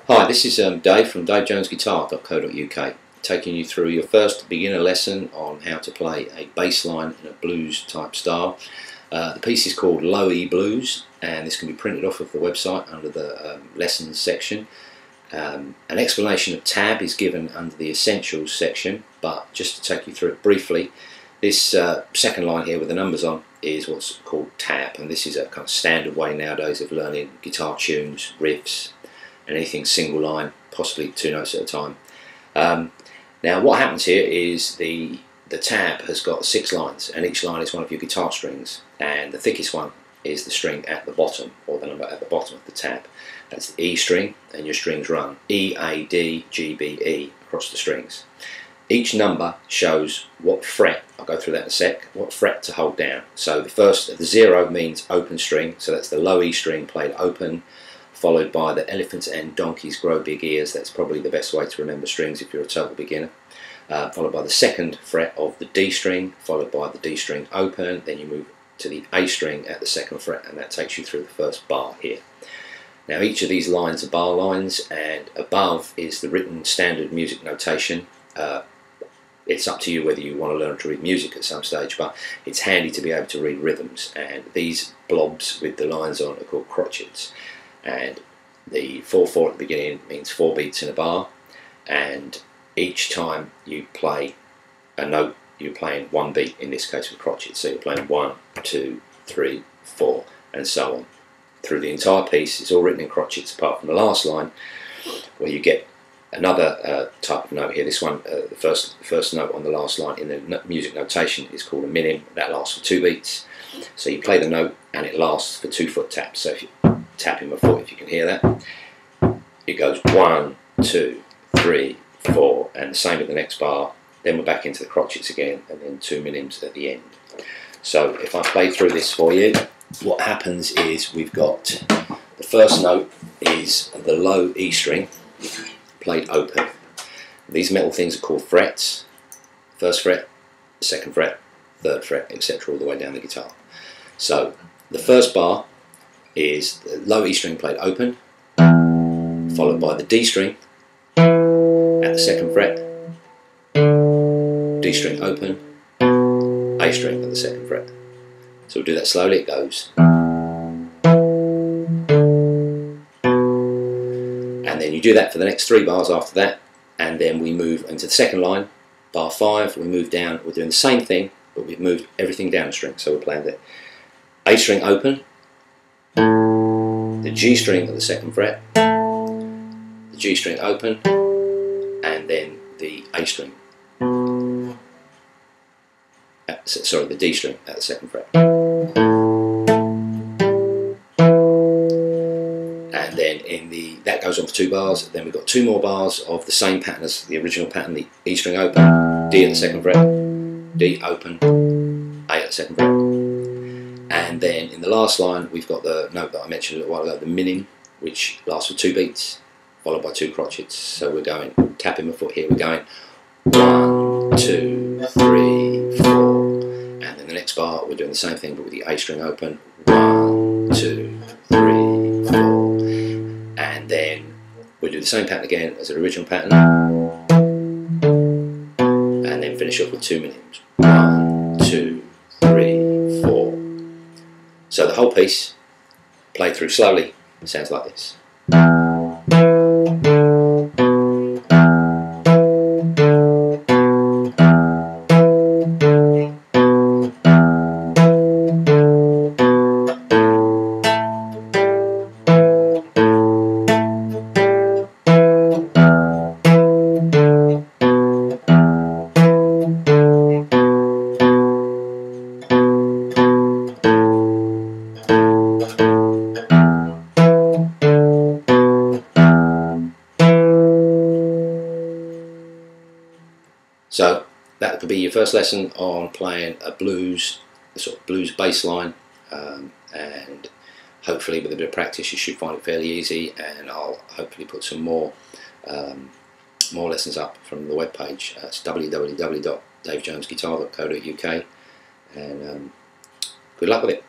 Hi, this is Dave from davejonesguitar.co.uk, taking you through your first beginner lesson on how to play a bass line in a blues type style. The piece is called Low E Blues, and this can be printed off of the website under the lessons section. An explanation of tab is given under the essentials section, but just to take you through it briefly, this second line here with the numbers on is what's called tab, and this is a kind of standard way nowadays of learning guitar tunes, riffs, and anything single line, possibly two notes at a time. Now what happens here is the tab has got 6 lines, and each line is one of your guitar strings, and the thickest one is the string at the bottom, or the number at the bottom of the tab. That's the E string, and your strings run E, A, D, G, B, E across the strings. Each number shows what fret, I'll go through that in a sec, what fret to hold down. So the 0 means open string, so that's the low E string played open, followed by the elephants and donkeys grow big ears. That's probably the best way to remember strings if you're a total beginner. Followed by the 2nd fret of the D string, followed by the D string open, then you move to the A string at the 2nd fret, and that takes you through the first bar here. Now each of these lines are bar lines, and above is the written standard music notation. It's up to you whether you want to learn to read music at some stage, but it's handy to be able to read rhythms, and these blobs with the lines on are called crotchets. And the 4/4 at the beginning means 4 beats in a bar, and each time you play a note you're playing 1 beat, in this case with crotchets, so you're playing 1, 2, 3, 4 and so on through the entire piece. It's all written in crotchets apart from the last line where you get another type of note here. This one, the first note on the last line in the music notation is called a minim. That lasts for 2 beats, so you play the note and it lasts for 2 foot taps. So if you tapping my foot, if you can hear that, it goes 1, 2, 3, 4, and the same with the next bar. Then we're back into the crotchets again, and then 2 minims at the end. So if I play through this for you, what happens is we've got the first note is the low E string played open. These metal things are called frets: 1st fret, 2nd fret, 3rd fret, etc., all the way down the guitar. So the first bar is the low E string played open, followed by the D string at the 2nd fret, D string open, A string at the 2nd fret. So we'll do that slowly. It goes, and then you do that for the next 3 bars after that, and then we move into the 2nd line, bar 5, we move down, we're doing the same thing, but we've moved everything down a string. So we're playing the A string open, the G string at the 2nd fret, the G string open, and then the A string, sorry, the D string at the 2nd fret. And then that goes on for 2 bars. Then we've got 2 more bars of the same pattern as the original pattern: the E string open, D at the 2nd fret, D open, A at the 2nd fret. And then in the last line we've got the note that I mentioned a little while ago, the minim, which lasts for 2 beats, followed by 2 crotchets. So we're going, tapping my foot here, we're going 1, 2, 3, 4, and then the next bar we're doing the same thing but with the A string open, 1, 2, 3, 4, and then we do the same pattern again as the original pattern, and then finish off with 2 minims, 1, 2, 3, 4. So the whole piece, played through slowly, sounds like this. So that could be your first lesson on playing a blues, a sort of blues bass line, and hopefully with a bit of practice you should find it fairly easy, and I'll hopefully put some more lessons up from the webpage. It's www.davejonesguitar.co.uk, and good luck with it.